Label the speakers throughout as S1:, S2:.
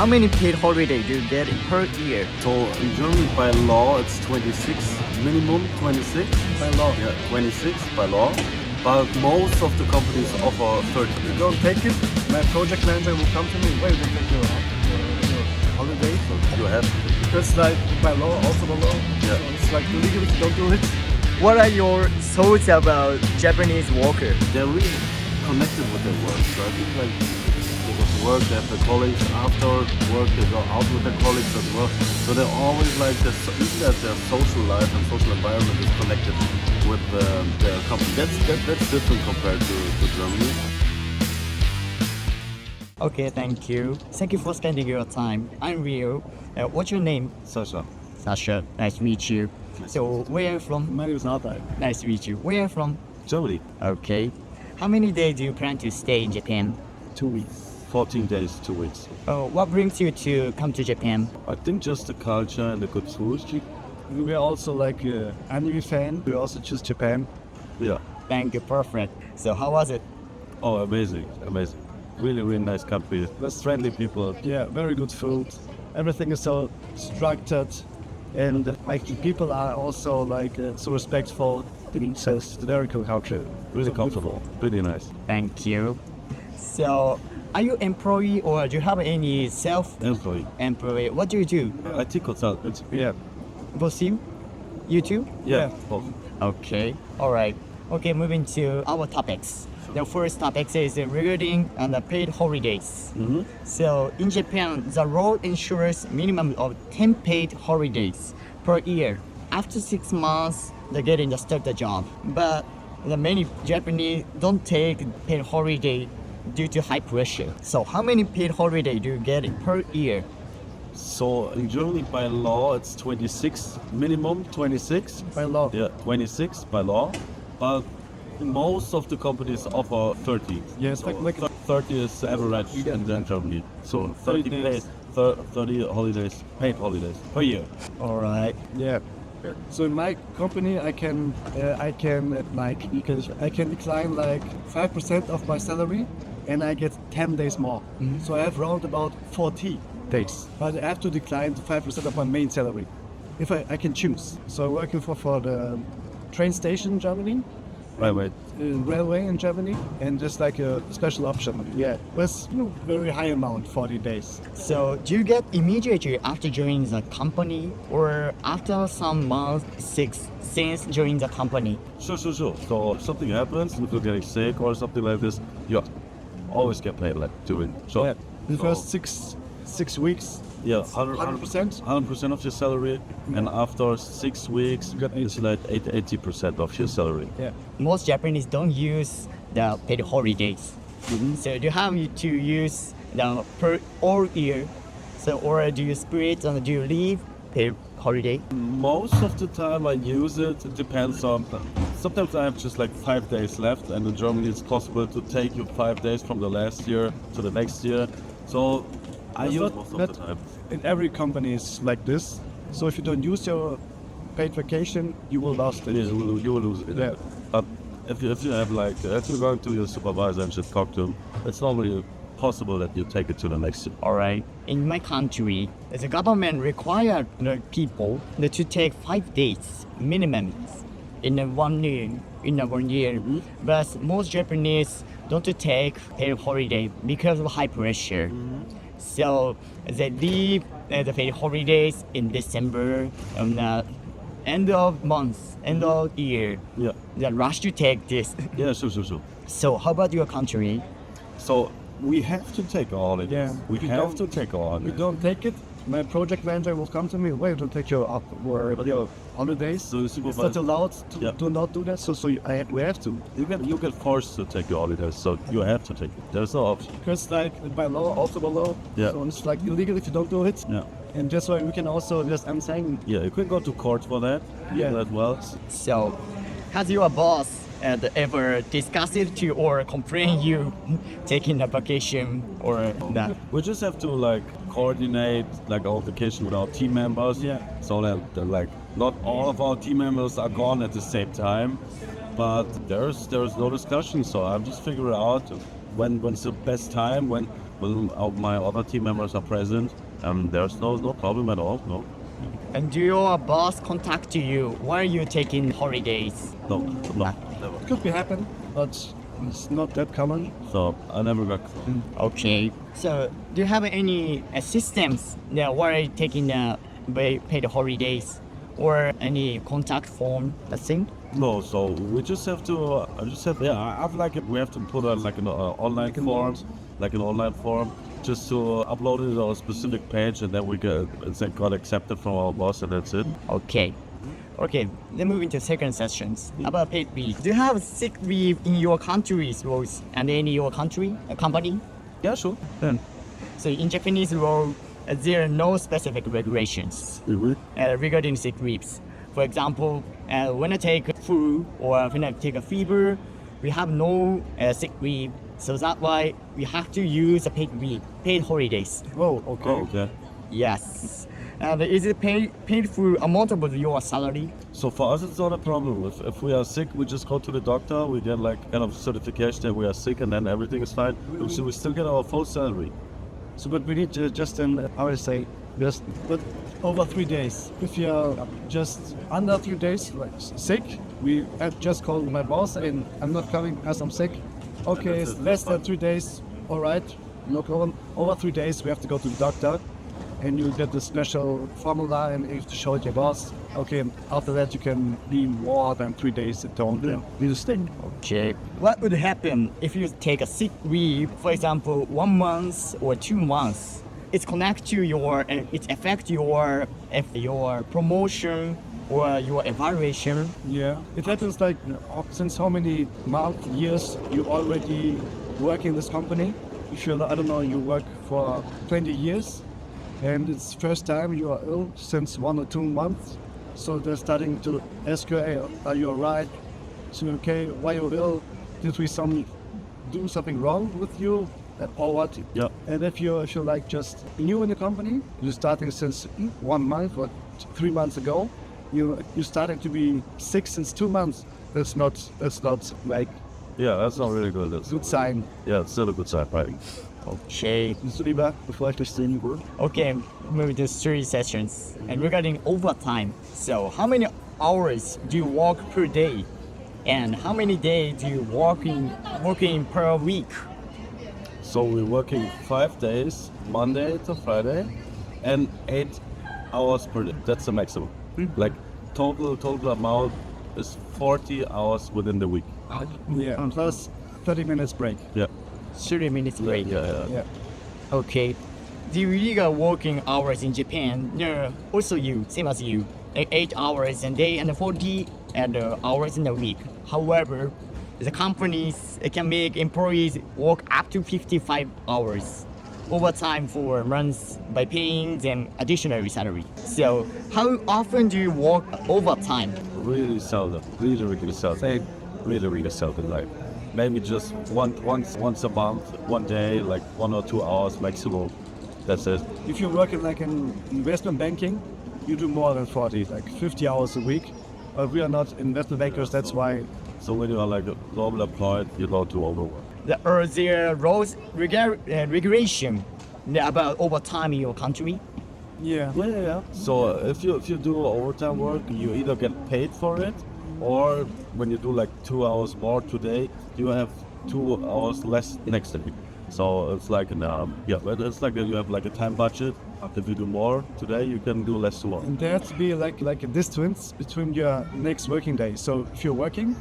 S1: how many paid holiday do you get per year?
S2: So in Germany by law it's 26, minimum 26.
S3: By law.
S2: Yeah, 26 by law. But most of the companies offer 30.
S3: You don't take it, my project manager will come to me, wait, you take your holiday.
S2: So you have to.
S3: Because like by law, also by law,
S2: Yeah.
S3: so it's like illegal if you don't do it.
S1: What are your thoughts about Japanese worker?
S2: They're really connected with their work. So I think like they go to work, they have their colleagues. After work, they go out with their colleagues as well. So they're always like even that their social life and social environment is connected with their company. That's different compared to Germany.
S1: Okay, thank you. Thank you for spending your time. I'm Rio. What's your name?
S2: Sasha.
S1: Sasha. Nice to meet you. So where are you from?
S3: My name is Nathan.
S1: Nice to meet you. Where are you from?
S2: Germany.
S1: Okay. How many days do you plan to stay in Japan?
S3: 2 weeks.
S2: 14 days, 2 weeks.
S1: What brings you to come to Japan?
S2: I think just the culture and the good food.
S3: We're also like an anime fan. We also choose Japan.
S2: Yeah.
S1: Thank you. Perfect. So how was it?
S2: Oh, amazing. Really, really nice country. There's friendly people.
S3: Yeah, very good food. Everything is so structured, and like the people are also like so respectful. It's a very cool country.
S2: Really comfortable. Really nice.
S1: Thank you. So are you employee or do you have any
S2: Employee.
S1: employee? What do you do?
S2: IT consultant.
S3: Yeah.
S1: Both you too?
S2: Yeah.
S1: Okay. All right. Okay, moving to our topics. The first topic is regarding the paid holidays.
S2: Mm-hmm.
S1: So in Japan, the law ensures minimum of 10 paid holidays per year. After 6 months, they're getting to start the job. But the many Japanese don't take paid holiday due to high pressure. So how many paid holiday do you get per year?
S2: So in Germany by law it's 26, minimum 26.
S3: By law.
S2: Yeah, 26 by law. But most of the companies offer 30.
S3: Yes,
S2: So
S3: like
S2: 30 is the average in Germany. So 30 days, 30 holidays, paid holidays per year.
S1: All right.
S3: yeah. So in my company, I can decline like 5% of my salary, and I get 10 days more. So I have round about 40 days, but I have to decline 5% of my main salary, if I can choose. So I'm working for the train station in Germany,
S2: Right.
S3: railway in Germany, and just like a special option. Yeah, with very high amount, 40 days.
S1: So do you get immediately after joining the company or after some months since joining the company?
S2: Sure. So if something happens, if you're getting sick or something like this, you always get paid like doing. So
S3: Yeah, the first six weeks.
S2: yeah,
S3: 100%.
S2: 100% of your salary, and after 6 weeks, it's like 80% of your salary.
S3: Yeah.
S1: Most Japanese don't use the paid holidays. So do you have to use the per all year? So or do you split and do you leave paid holiday?
S2: Most of the time I use it. It depends on. Sometimes I have just like 5 days left, and in Germany it's possible to take you 5 days from the last year to the next year. So I use most of the time.
S3: In every company is like this. So if you don't use your paid vacation, you will lose it.
S2: Yes, you will lose it.
S3: Yeah.
S2: But if you have like if you're going to your supervisor and just talk to him, it's normally possible that you take it to the next year.
S1: All right. In my country, the government required the people to take 5 days minimum in a 1 year. But most Japanese don't take paid holiday because of high pressure. So they leave the paid holidays in December, end of month, end of year.
S2: Yeah.
S1: They rush to take this.
S2: Yeah, sure.
S1: So how about your country?
S2: So we have to take all of it.
S3: Yeah.
S2: We have to take all of
S3: If you
S2: it.
S3: don't take it, my project manager will come to me. Wait, don't take your holidays.
S2: So the
S3: It's not
S2: supervisor,
S3: allowed to
S2: Yeah.
S3: do not do that. So we have to.
S2: you get forced to take your holidays, so you have to take it. There's no option.
S3: Because like by law, also by law.
S2: Yeah.
S3: So it's like illegal if you don't do it.
S2: Yeah.
S3: And that's why we can also just, I'm saying,
S2: Yeah, you can go to court for that.
S3: Yeah.
S2: As well.
S1: So has your boss ever discussed it to or complain you taking a vacation or that?
S2: We just have to like coordinate like our vacation with our team members.
S3: Yeah.
S2: So that like not all of our team members are gone at the same time, but there's no discussion. So I'm just figuring out when's the best time, my other team members are present, there's no problem at all. No,
S1: And do your boss contact you while you're taking holidays?
S2: no, never.
S3: It could be happen, but it's not that common.
S2: So I never got.
S1: Okay. So do you have any systems while taking paid holidays or any contact form, that thing?
S2: No, so we just have to. We have to put an online form, like an online form, just to upload it on a specific page, and then we got accepted from our boss, and that's it.
S1: Okay. Okay, then moving to second sessions about paid leave. Do you have sick leave in your country's laws and in your country, company?
S2: Yeah, sure.
S1: So in Japanese law, there are no specific regulations regarding sick leaves. For example, when I take flu or when I take a fever, we have no sick leave. So that's why we have to use a paid leave, paid holidays.
S3: Oh, okay.
S2: Oh, okay.
S1: Yes. And is it paid for amount of your salary?
S2: So for us, it's not a problem. If we are sick, we just go to the doctor. We get certification that we are sick, and then everything is fine. So we still get our full salary.
S3: So, but we need to just but over 3 days. If you're just under 3 days, like sick, I just called my boss and I'm not coming as I'm sick. Okay, it's less than 3 days. All right, no problem. Over 3 days, we have to go to the doctor, and you get the special formula, and you have to show it to your boss. Okay, after that, you can be more than 3 days at home. Need to stay.
S1: Okay. What would happen if you take a sick leave, for example, 1 month or 2 months? It affect your promotion or your evaluation.
S3: Yeah, it happens like since how many months, years you already work in this company. If you, I don't know, you work for 20 years, and it's first time you are ill since 1 or 2 months. So they're starting to ask you, hey, are you alright? So okay, why are you ill? Did we do something wrong with you? Or what?
S2: Yeah.
S3: And if you're like just new in the company, you're starting since 1 month or 3 months ago, you're starting to be sick since 2 months. That's not like
S2: Yeah, that's not really good. That's
S3: good sign.
S2: Yeah, it's still a good sign, right?
S1: Okay.
S3: Before I just say any word.
S1: Okay, moving to 3 sessions. And regarding overtime, so how many hours do you work per day? And how many days do you working per week?
S2: So we're working 5 days, Monday to Friday, and 8 hours per day. That's the maximum. Like total amount is 40 hours within the week.
S3: Yeah. Plus 30 minutes break.
S2: Yeah.
S1: 30 minutes break.
S3: Yeah.
S1: Okay. The legal working hours in Japan, also same as you, 8 hours a day and 40 hours in a week. However, the companies can make employees work up to 55 hours overtime for months by paying them additional salary. So how often do you work overtime?
S2: Really seldom. Really seldom. Really seldom. Like maybe just once a month, 1 day, like 1 or 2 hours maximum. That's it.
S3: If you're working like in investment banking, you do more than 40, like 50 hours a week. But we are not investment bankers, that's why.
S2: So when you are like a normal employed, you don't do overwork.
S1: Are there rules, regulation about overtime in your country?
S3: Yeah.
S2: So if you do overtime work, you either get paid for it, or when you do like 2 hours more today, you have 2 hours less next week. So it's like but it's like you have like a time budget. If you do more today, you can do less tomorrow.
S3: And there has to be like a distance between your next working day. So if you're working,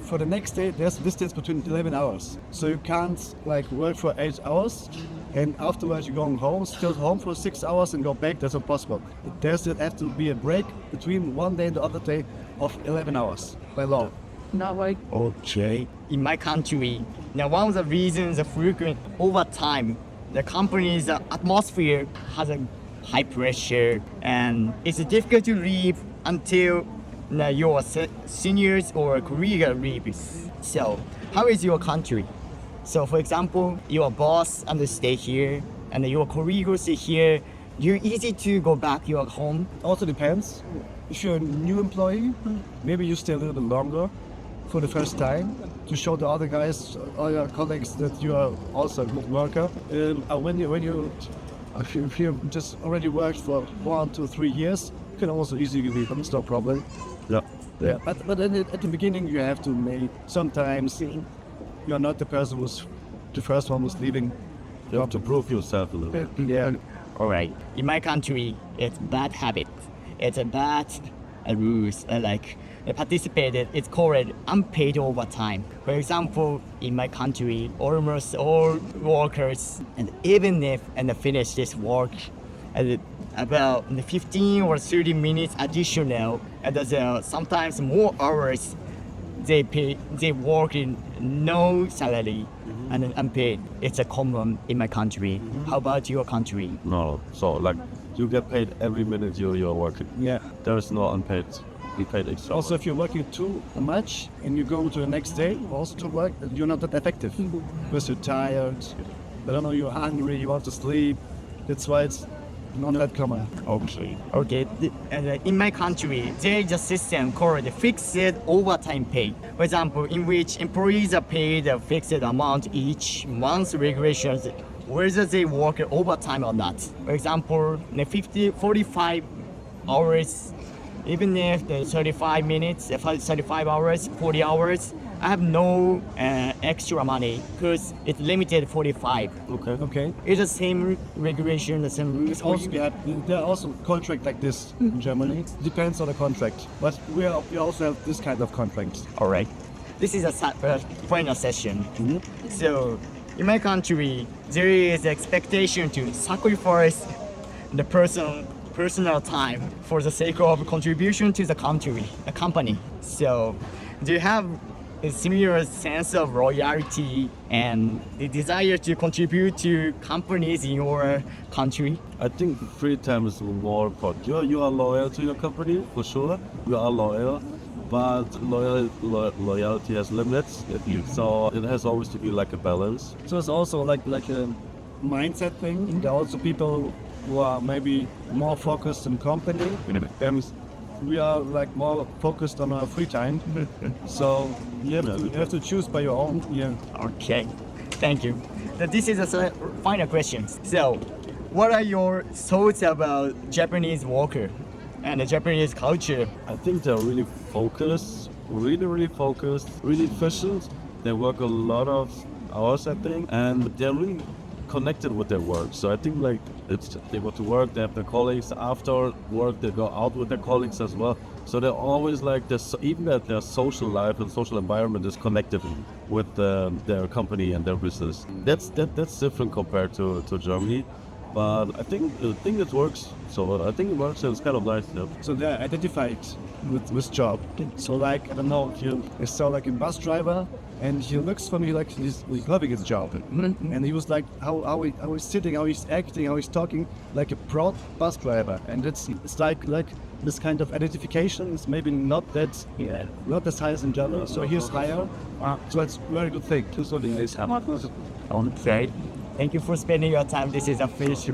S3: for the next day, there's a distance between 11 hours. So you can't like work for 8 hours and afterwards you're going home, still home for 6 hours and go back. That's impossible. There has to be a break between one day and the other day of 11 hours by law.
S1: Not like okay. In my country, now one of the reasons of frequent overtime, the company's atmosphere has a high pressure and it's difficult to leave until your seniors or career leaves. So how is your country? So for example, your boss stay here and your colleagues stay here. You're easy to go back your home.
S3: Also depends. If you're a new employee, maybe you stay a little bit longer. for the first time to show the other guys, all your colleagues, that you are also a good worker. If you just already worked for 1 to 3 years, you can also easily leave. It's no problem.
S2: Yeah.
S3: But then at the beginning, you have to make. Sometimes you are not the person who's the first one who's leaving.
S2: You have to prove yourself a little bit.
S3: Yeah.
S1: All right. In my country, it's bad habit. It's a bad rules. Participated. It's called unpaid overtime. For example, in my country, almost all workers, and even if they finish this work, about 15 or 30 minutes additional, and there's sometimes more hours, they work in no salary and unpaid. It's a common in my country. How about your country?
S2: No, so like you get paid every minute you're working.
S3: Yeah.
S2: There is no unpaid. We paid extra.
S3: Also, if you're working too much and you go to the next day also to work, you're not that effective because you're tired. I don't know, you're hungry, you want to sleep. That's why it's not that common.
S1: Okay. In my country, there is a system called fixed overtime pay. For example, in which employees are paid a fixed amount each month regulations whether they work overtime or not. For example, 45 hours, even if the 35 minutes, 35 hours, 40 hours, I have no extra money because it's limited 45.
S3: Okay.
S1: It's the same regulation, the same rules.
S3: There are also contracts like this in Germany. Depends on the contract, but we also have this kind of contracts.
S1: All right. This is a final session. So, in my country, there is expectation to sacrifice the personal time for the sake of contribution to the company. So, do you have a similar sense of loyalty and the desire to contribute to companies in your country?
S2: I think free time is more important. You are loyal to your company, for sure. You are loyal, but loyalty has limits. So it has always to be like a balance.
S3: So it's also like a mindset thing. There are also people who are maybe more focused on company. We are like more focused on our free time. So you have to choose by your own. Yeah.
S1: Okay, thank you. This is a final question. So, what are your thoughts about Japanese worker and the Japanese culture?
S2: I think they're really focused, really focused, really efficient. They work a lot of hours, I think, and they're really connected with their work. So I think like they go to work, they have their colleagues. After work, they go out with their colleagues as well. So they're always like this, even that their social life and social environment is connected with their company and their business. That's different compared to Germany. But I think it works. So I think it works and it's kind of nice. Yeah.
S3: So they're identified with job. So like, I don't know, if you saw like a bus driver and he looks for me like he's loving his job. And he was like, how he's sitting, how he's acting, how he's talking, like a proud bus driver. And it's like this kind of identification is maybe not as high as in Germany. So he's higher. So it's a very good thing.
S1: Okay. Thank you for spending your time. This is a finished